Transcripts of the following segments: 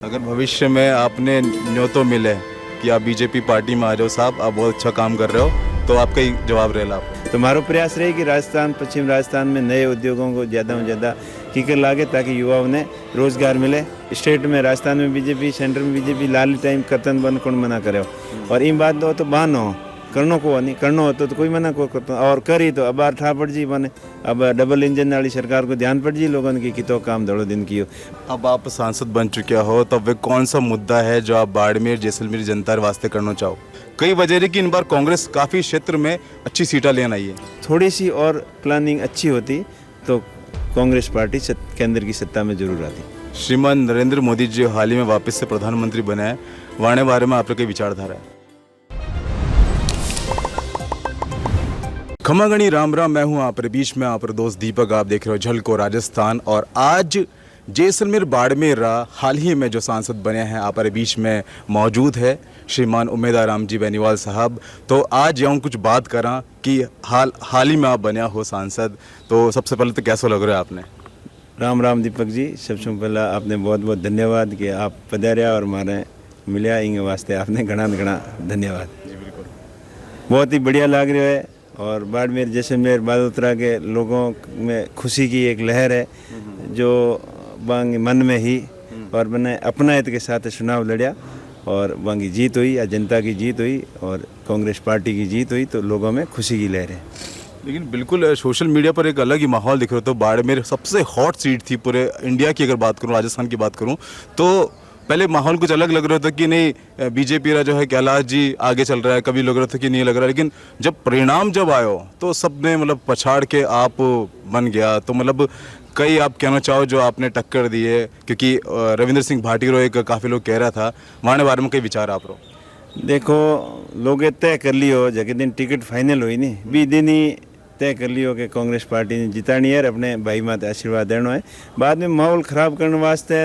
अगर भविष्य में आपने न्योतो मिले कि आप बीजेपी पार्टी में आ जाओ साहब, आप बहुत अच्छा काम कर रहे हो, तो आपका ही जवाब रहेगा आपको। तो हमारा प्रयास रहे कि राजस्थान, पश्चिम राजस्थान में नए उद्योगों को ज़्यादा से ज़्यादा कीकर लागे ताकि युवाओं ने रोज़गार मिले। स्टेट में राजस्थान में बीजेपी, सेंटर में बीजेपी लाली टाइम कर्तन बंद कौन मना करे और इन बात दो तो बहाना हो करनो को नहीं करनो हो तो कोई मना को करता और करी तो अब ठा पड़ जी बने। अब डबल इंजन वाली सरकार को ध्यान पड़ जी लोगों की कि तो काम दौड़ो दिन की हो। अब आप सांसद बन चुके हो, तब वे कौन सा मुद्दा है जो आप बाड़मेर जैसलमेर जनता के वास्ते करना चाहो? कई वजह है कि इन बार कांग्रेस काफ़ी क्षेत्र में अच्छी सीटें लेना आई है। थोड़ी सी और प्लानिंग अच्छी होती तो कांग्रेस पार्टी केंद्र की सत्ता में जरूर आती। श्रीमान नरेंद्र मोदी जी हाल ही में वापस से प्रधानमंत्री बने हैं, वाणे बारे में आपके विचारधारा है? खमागणी राम राम, मैं हूं आप बीच में आप दोस्त दीपक। आप देख रहे हो झलको राजस्थान। और आज जैसलमेर बाड़मेर हाल ही में जो सांसद बने हैं आप बीच में मौजूद है श्रीमान उम्मेदाराम जी बेनीवाल साहब। तो आज यूँ कुछ बात करा कि हाल ही में आप बने हो सांसद, तो सबसे पहले तो कैसा लग रहा है आपने? राम राम दीपक जी, सबसे पहला आपने बहुत बहुत धन्यवाद कि आप पधारिया और हमारे मिलिया इन वास्ते आपने घना धन्यवाद। जी बिल्कुल, बहुत ही बढ़िया लग रहा है और बाड़मेर जैसलमेर बालोतरा के लोगों में खुशी की एक लहर है जो बांग मन में ही और मैंने अपना हित के साथ चुनाव लड़ा और बांगी जीत हुई या जनता की जीत हुई और कांग्रेस पार्टी की जीत हुई तो लोगों में खुशी की लहर है। लेकिन बिल्कुल सोशल मीडिया पर एक अलग ही माहौल दिख रहा है। तो बाड़मेर सबसे हॉट सीट थी पूरे इंडिया की, अगर बात करूं राजस्थान की बात करूं तो पहले माहौल कुछ अलग लग रहा था कि नहीं बीजेपी का जो है कैलाश जी आगे चल रहा है, कभी लग रहा था कि नहीं लग रहा है, लेकिन जब परिणाम जब आयो तो सबने मतलब पछाड़ के आप बन गया। तो मतलब कई आप कहना चाहो जो आपने टक्कर दी है, क्योंकि रविंद्र सिंह भाटी रो एक काफ़ी लोग कह रहा था, वहाँ बारे में कई विचार आप रो? देखो लोग तय कर लियो जगह दिन टिकट फाइनल हुई नहीं बी दिन ही तय कर लियो कि कांग्रेस पार्टी ने जितानी है और अपने भाई माते आशीर्वाद देना है। बाद में माहौल ख़राब करने वास्ते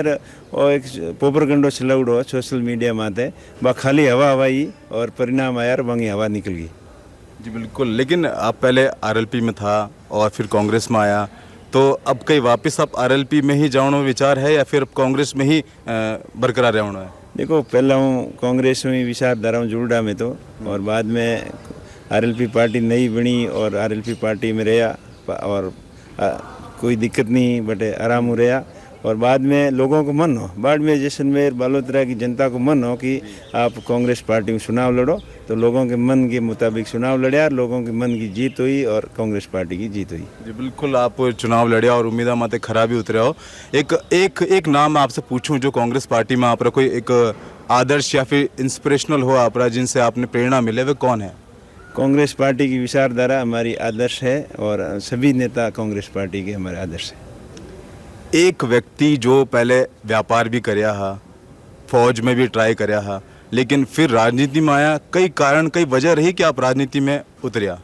और एक पोपरगंडो चलाउड़ो सोशल मीडिया माते बा खाली हवा हवाई और परिणाम आया और वहीं हवा निकल गई। जी बिल्कुल, लेकिन आप पहले आरएलपी में था और फिर कांग्रेस में आया, तो अब कहीं वापस आप आरएलपी में ही जाने विचार है या फिर अब कांग्रेस में ही बरकरार रहना है? देखो पहला हूँ कांग्रेस में विचारधारा हूँ जुड़ा में तो और बाद में आरएलपी पार्टी नई बनी और आरएलपी पार्टी में रहा और कोई दिक्कत नहीं बटे आराम रहा और बाद में लोगों को मन हो बाड़मेर जैसलमेर बालोतरा की जनता को मन हो कि आप कांग्रेस पार्टी में चुनाव लड़ो तो लोगों के मन के मुताबिक चुनाव लड़ा और लोगों के मन की जीत हुई और कांग्रेस पार्टी की जीत हुई। जी बिल्कुल, आप चुनाव लड़े और उम्मीद माते खराबी उतरे हो। एक नाम आपसे पूछूं जो कांग्रेस पार्टी में आप कोई एक आदर्श या फिर इंस्पिरेशनल हो आप जिनसे आपने प्रेरणा मिले, वे कौन है? कांग्रेस पार्टी की विचारधारा हमारी आदर्श है और सभी नेता कांग्रेस पार्टी के हमारे आदर्श है। एक व्यक्ति जो पहले व्यापार भी करया हा, फौज में भी ट्राई करया हा, लेकिन फिर राजनीति में आया, कई कारण कई वजह रही कि आप राजनीति में उतरिया?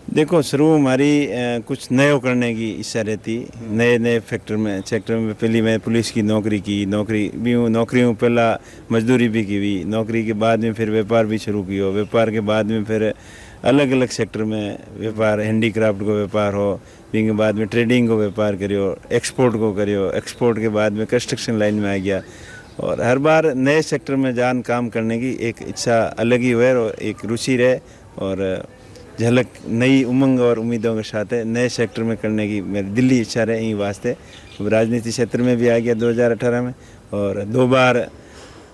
देखो शुरू हमारी कुछ नए करने की इच्छा रहती, नए सेक्टर में पहली मैं पुलिस की नौकरी की, नौकरी हूँ पहला मजदूरी भी की हुई, नौकरी के बाद में फिर व्यापार भी शुरू किया, व्यापार के बाद में फिर अलग अलग सेक्टर में व्यापार, हैंडीक्राफ्ट को व्यापार हो, फिर बाद में ट्रेडिंग को व्यापार करियो, एक्सपोर्ट को करियो, एक्सपोर्ट के बाद में कंस्ट्रक्शन लाइन में आ गया और हर बार नए सेक्टर में जान काम करने की एक इच्छा अलग ही हुए और एक रुचि रहे और झलक नई उमंग और उम्मीदों के साथ नए सेक्टर में करने की मेरी दिल्ली इच्छा रहे। यही वास्ते राजनीति क्षेत्र में भी आ गया 2018 में और 2 बार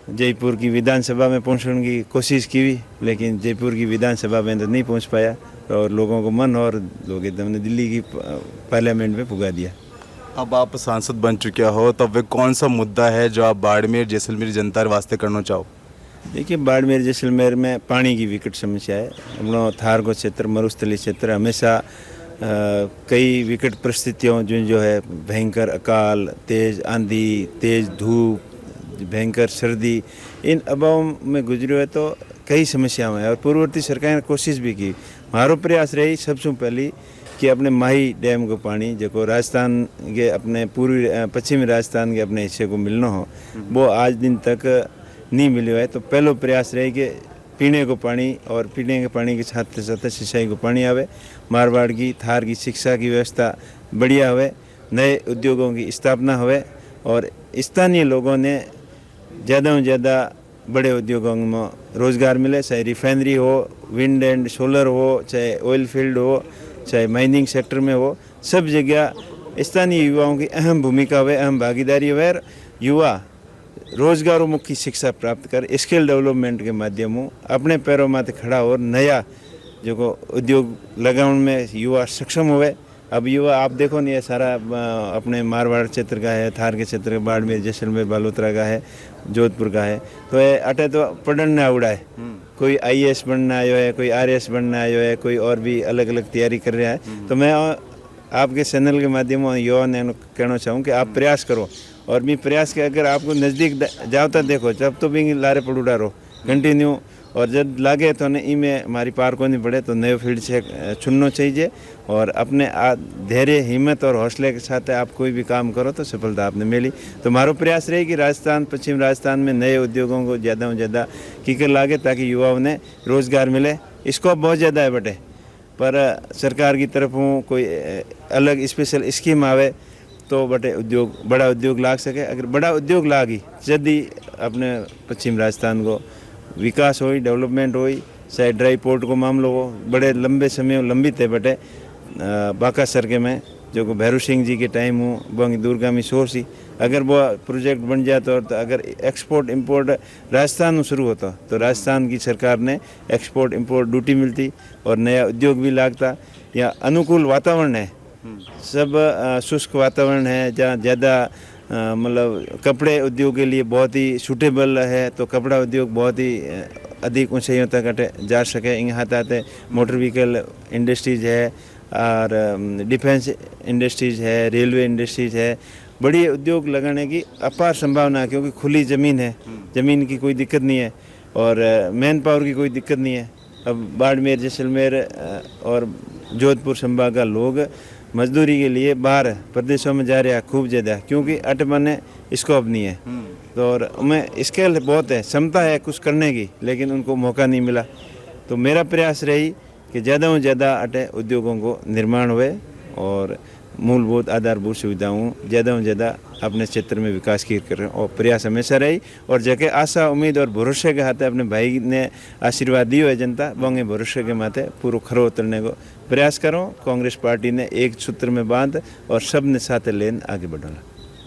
जयपुर की विधानसभा में पहुंचने की कोशिश की हुई, लेकिन जयपुर की विधानसभा में तो नहीं पहुंच पाया और लोगों को मन और लोग एकदम दिल्ली की पार्लियामेंट में पुगा दिया। अब आप सांसद बन चुके हो, तब वे कौन सा मुद्दा है जो आप बाड़मेर जैसलमेर जनता के वास्ते करना चाहो? देखिए बाड़मेर जैसलमेर में पानी की विकट समस्या है। हम लोग थार को क्षेत्र मरुस्थलीय क्षेत्र हमेशा कई विकट परिस्थितियों जो है भयंकर अकाल, तेज़ आंधी, तेज़ धूप, भयंकर सर्दी, इन अभाव में गुजरे है तो कई समस्याएं हैं और पूर्ववर्ती सरकार ने कोशिश भी की। हमारो प्रयास रही सबसे पहली कि अपने माही डैम को पानी जो राजस्थान के अपने पूर्वी पश्चिमी राजस्थान के अपने हिस्से को मिलना हो वो आज दिन तक नहीं मिलो है। तो पहलो प्रयास रहे कि पीने को पानी और पीने के पानी के साथ साथ सिंचाई को पानी आवे, मारवाड़ की थार की शिक्षा की व्यवस्था बढ़िया हुए, नए उद्योगों की स्थापना हुए और स्थानीय लोगों ने ज़्यादा से ज़्यादा बड़े उद्योगों में रोज़गार मिले, चाहे रिफाइनरी हो, विंड एंड सोलर हो, चाहे ऑयल फील्ड हो, चाहे माइनिंग सेक्टर में हो, सब जगह स्थानीय युवाओं की अहम भूमिका हुए, अहम भागीदारी हुए। युवा रोजगारोन्मुखी शिक्षा प्राप्त कर स्किल डेवलपमेंट के माध्यम अपने पैरों में खड़ा और नया जो को उद्योग लगाने में युवा सक्षम हुए। अब युवा आप देखो नहीं, ये सारा अपने मारवाड़ क्षेत्र का है, थार के क्षेत्र का, बाड़मेर, जैसलमेर, बालोतरा का है, जोधपुर का है। तो ये अटे तो पढ़ना उड़ा है, कोई IAS बनना आयो है, कोई RS बनना आयो है, कोई और भी अलग अलग तैयारी कर रहा है। तो मैं आपके चैनल के माध्यम से युवा ने कहना चाहूँ कि आप प्रयास करो, और भी प्रयास के अगर आपको नज़दीक जाता देखो तब तो भी लारे पड़ूडा रहो कंटिन्यू, और जब लागे तो ने इमें हमारी पार को नहीं पड़े तो नए फील्ड से चुनना चाहिए। और अपने धैर्य, हिम्मत और हौसले के साथ आप कोई भी काम करो तो सफलता आपने मिली। तो हमारा प्रयास रहे कि राजस्थान, पश्चिम राजस्थान में नए उद्योगों को ज़्यादा से ज़्यादा कीकर लागे ताकि युवाओं ने रोज़गार मिले। स्कोप बहुत ज़्यादा है बटे, पर सरकार की तरफों कोई अलग स्पेशल स्कीम आवे तो बटे उद्योग, बड़ा उद्योग लाग सके। अगर बड़ा उद्योग लागी जल्दी अपने पश्चिम राजस्थान को विकास हो, डेवलपमेंट हो, चाहे ड्राई पोर्ट को मामलो हो, बड़े लंबे समय लंबित है बटे बाका सरके में जो को भैरू सिंह जी के टाइम हो बंग दूरगामी सोच ही, अगर वो प्रोजेक्ट बन जाता तो अगर एक्सपोर्ट इंपोर्ट राजस्थान में शुरू होता तो राजस्थान की सरकार ने एक्सपोर्ट इंपोर्ट ड्यूटी मिलती और नया उद्योग भी लागता। या अनुकूल वातावरण है, सब शुष्क वातावरण है जहाँ ज़्यादा मतलब कपड़े उद्योग के लिए बहुत ही सूटेबल है, तो कपड़ा उद्योग बहुत ही अधिक ऊंचाइयों तक जा सके। यहाँ आते मोटर व्हीकल इंडस्ट्रीज है और डिफेंस इंडस्ट्रीज है, रेलवे इंडस्ट्रीज है, बड़ी उद्योग लगाने की अपार संभावना है क्योंकि खुली ज़मीन है, ज़मीन की कोई दिक्कत नहीं है और मैन पावर की कोई दिक्कत नहीं है। अब बाड़मेर, जैसलमेर और जोधपुर संभाग का लोग मजदूरी के लिए बाहर प्रदेशों में जा रहे हैं खूब ज़्यादा, क्योंकि अटमने स्कोप नहीं है। तो और उनमें स्केल बहुत है, क्षमता है कुछ करने की, लेकिन उनको मौका नहीं मिला। तो मेरा प्रयास रही कि ज़्यादा से ज़्यादा अटे उद्योगों को निर्माण हुए और मूलभूत आधारभूत सुविधाओं ज़्यादा से ज़्यादा अपने क्षेत्र में विकास की कर और प्रयास हमेशा रही। और जगह आशा, उम्मीद और भरोसे के हाथे अपने भाई ने आशीर्वाद दियो है जनता, बोंगे भरोसे के माथे पूरा खरो उतरने को प्रयास करो। कांग्रेस पार्टी ने एक सूत्र में बांध और सब ने साथ लेन आगे बढ़ाना।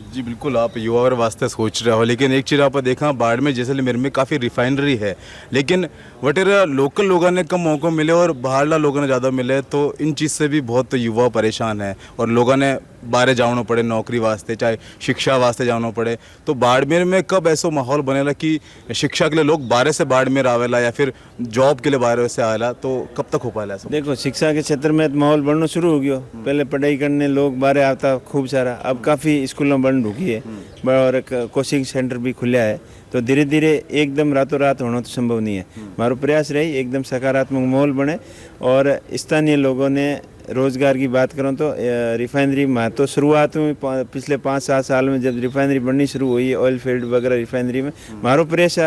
जी बिल्कुल, आप युवा और वास्ते सोच रहे हो, लेकिन एक चीज़ आप देखा बाड़मेर जैसलमेर में काफ़ी रिफाइनरी है, लेकिन वटेरा लोकल लोगों ने कम मौक़ों मिले और बाहरला लोगों ने ज़्यादा मिले, तो इन चीज़ से भी बहुत युवा परेशान है और लोगों ने बाहर जाना पड़े नौकरी वास्ते, चाहे शिक्षा वास्ते जाना पड़े। तो बाड़मेर में कब ऐसा माहौल बनेला कि शिक्षा के लिए लोग बाहर से बाड़मेर आवेला या फिर जॉब के लिए बाहर से आवेला, तो कब तक हो पाएगा ऐसा? देखो, शिक्षा के क्षेत्र में तो माहौल बनना शुरू हो गया। पहले पढ़ाई करने लोग बाहर आता खूब सारा, अब काफ़ी स्कूलों बन ढुकी है और कोचिंग सेंटर भी खुला है। तो धीरे धीरे एकदम रातों रात होना तो संभव नहीं है। हमारा प्रयास रही एकदम सकारात्मक माहौल बने और स्थानीय लोगों ने रोज़गार की बात करूं तो रिफाइनरी में तो शुरुआत में पिछले 5-7 साल में जब रिफाइनरी बननी शुरू हुई है, ऑयल फील्ड वगैरह रिफाइनरी में, हमारा प्रयास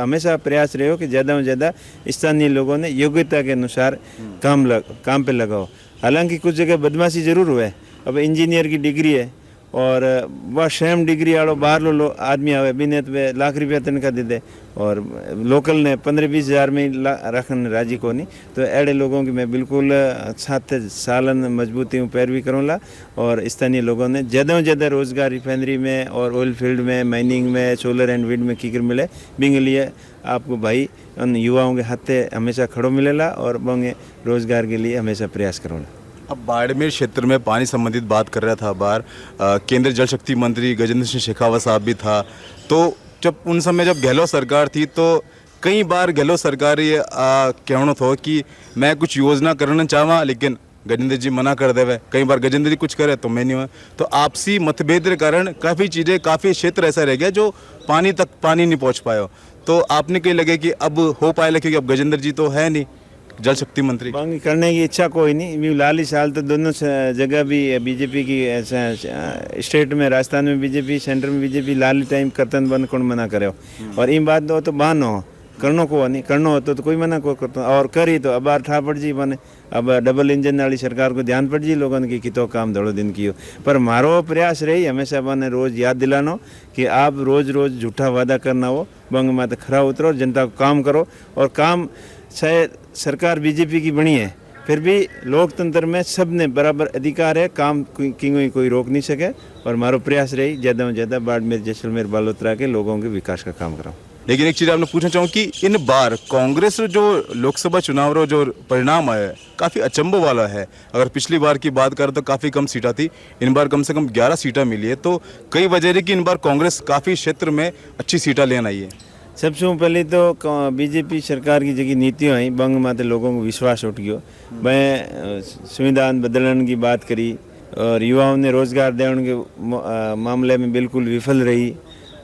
हमेशा प्रयास रहे हो कि ज़्यादा से ज़्यादा स्थानीय लोगों ने योग्यता के अनुसार काम पे लगाओ। हालांकि कुछ जगह बदमाशी ज़रूर हुआ है। अब इंजीनियर की डिग्री है और वह सेम डिग्री वालों बाहर लो आदमी आवे बिने तो वे लाख रुपया तनख्वाह दे दे और लोकल ने 15-20 हज़ार में रखने राजी को नहीं। तो ऐसे लोगों की मैं बिल्कुल 7 सालन मजबूती पैरवी करूँगा और स्थानीय लोगों ने ज़्यादा से ज़्यादा रोज़गार रिफाइनरी में और ऑयल फील्ड में, माइनिंग में, सोलर एंड विंड में कीकर मिले बिंग लिए आपको भाई उन युवाओं के हाथे हमेशा खड़ो मिलेला और बंगे रोज़गार के लिए हमेशा प्रयास करूँगा। अब बाड़मेर क्षेत्र में पानी संबंधित बात कर रहा था बार, केंद्रीय जल शक्ति मंत्री गजेंद्र सिंह शेखावत साहब भी था। तो जब उन समय जब गहलोत सरकार थी तो कई बार गहलोत सरकार ये कहना था कि मैं कुछ योजना करना चाहवा, लेकिन गजेंद्र जी मना कर देवे। कई बार गजेंद्र जी कुछ करे तो मैं नहीं हुआ। तो आपसी मतभेद के कारण काफ़ी चीज़ें, काफ़ी क्षेत्र ऐसा रह गया जो पानी नहीं पहुँच पाया। तो आपने कहीं लगे कि अब हो पाएगा, क्योंकि अब गजेंद्र जी तो है नहीं जल शक्ति मंत्री, मांग करने की इच्छा कोई नहीं। लाली साल तो दोनों जगह भी बीजेपी की स्टेट में, राजस्थान में बीजेपी, सेंटर में बीजेपी, लाली टाइम करतन बंद कौन मना करे। और इन बात दो तो बहानो करनो को नहीं करनो होतो तो कोई मना को करतो और करी तो अब बार ठा पड़ जी बने अब डबल इंजन वाली सरकार को ध्यान पड़ जी लोगों की कितो काम दड़ो दिन कियो पर मारो प्रयास रही हमेशा बने रोज याद दिलानो कि आप रोज रोज झूठा वादा करना हो बंग माते खरा उतरो जनता को काम करो और काम चाहे सरकार बीजेपी की बनी है फिर भी लोकतंत्र में सब ने बराबर अधिकार है काम कोई रोक नहीं सके और मारो प्रयास रही ज़्यादा से ज़्यादा बाड़मेर जैसलमेर बालोतरा के लोगों के विकास का काम कराऊँ। लेकिन एक चीज़ आपने पूछना चाहूँ कि इन बार कांग्रेस जो लोकसभा चुनाव रो जो परिणाम आया है काफ़ी अचंभो वाला है। अगर पिछली बार की बात करें तो काफ़ी कम सीटा थी, इन बार कम से कम 11 सीटा मिली है। तो कई वजह है कि इन बार कांग्रेस काफ़ी क्षेत्र में अच्छी सीटा लेना आई है। सबसे पहले तो बीजेपी सरकार की जगह नीतियों आई बंग माते लोगों को विश्वास उठ गयो। मैं संविधान बदलने की बात करी और युवाओं ने रोजगार देने के मामले में बिल्कुल विफल रही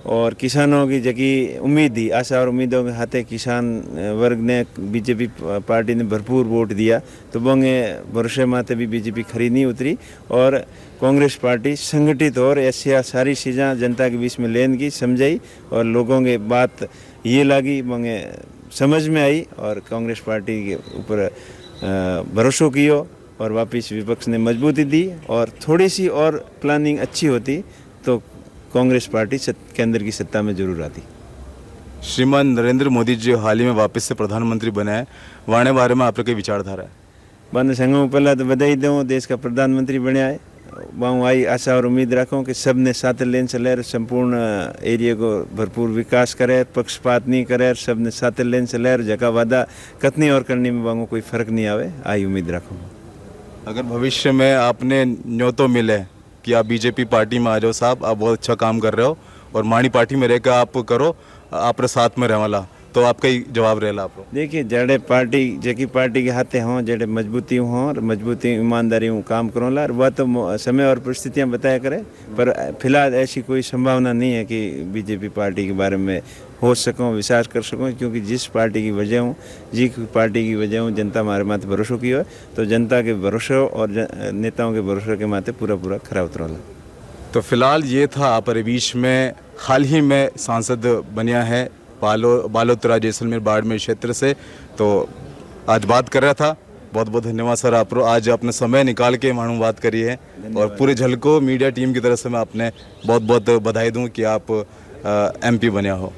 और किसानों की जगह उम्मीद थी आशा और उम्मीदों के हाथे किसान वर्ग ने बीजेपी पार्टी ने भरपूर वोट दिया तो बंगे भरोसे माते भी बीजेपी खरी नहीं उतरी और कांग्रेस पार्टी संगठित और ऐसी सारी चीज़ें जनता के बीच में लेन की समझाई और लोगों के बात ये लगी बंगे समझ में आई और कांग्रेस पार्टी के ऊपर भरोसा कियो और वापस विपक्ष ने मजबूती दी और थोड़ी सी और प्लानिंग अच्छी होती तो कांग्रेस पार्टी केंद्र की सत्ता में जरूर आती। श्रीमान नरेंद्र मोदी जी हाल ही में वापस से प्रधानमंत्री बने हैं, वाणे बारे में आपके विचारधारा है? बंद संघों पहला तो बधाई दूँ देश का प्रधानमंत्री बनया है वहाँ आई आशा और उम्मीद रखूँ कि सब ने साथ लेन से लहर संपूर्ण एरिया को भरपूर विकास करे पक्षपात नहीं करे सब ने साथ लेन से लहर जगह वादा कतनी और करने में वहाँ कोई फर्क नहीं आवे आई उम्मीद रखूँ। अगर भविष्य में आपने न्योतो मिले कि आप बीजेपी पार्टी में आ जाओ साहब आप बहुत अच्छा काम कर रहे हो और माणी पार्टी में रहकर आप करो आप साथ में रहवाला तो आपका ही जवाब रहेला आप लोग? देखिए जड़े पार्टी जकी पार्टी के हाथे हों जड़े मजबूती हों और मजबूती ईमानदारी हूँ काम करो ला वह तो समय और परिस्थितियाँ बताया करे पर फिलहाल ऐसी कोई संभावना नहीं है कि बीजेपी पार्टी के बारे में हो सकूँ विश्वास कर सकूँ क्योंकि जिस पार्टी की वजह हूँ पार्टी की वजह हूँ जनता हमारे माथे भरोसा की हो तो जनता के भरोसे और नेताओं के भरोसे के माथे पूरा खरा उतरोला। तो फिलहाल ये था आपरे बीच में हाल ही में सांसद बनिया है बालोतरा जैसलमेर बाड़मेर क्षेत्र से तो आज बात कर रहा था। बहुत बहुत धन्यवाद सर आप आज अपने समय निकाल के मानू बात करी है और पूरे झलको मीडिया टीम की तरफ से मैं आपने बहुत बहुत बधाई दूं कि आप एमपी बने हो।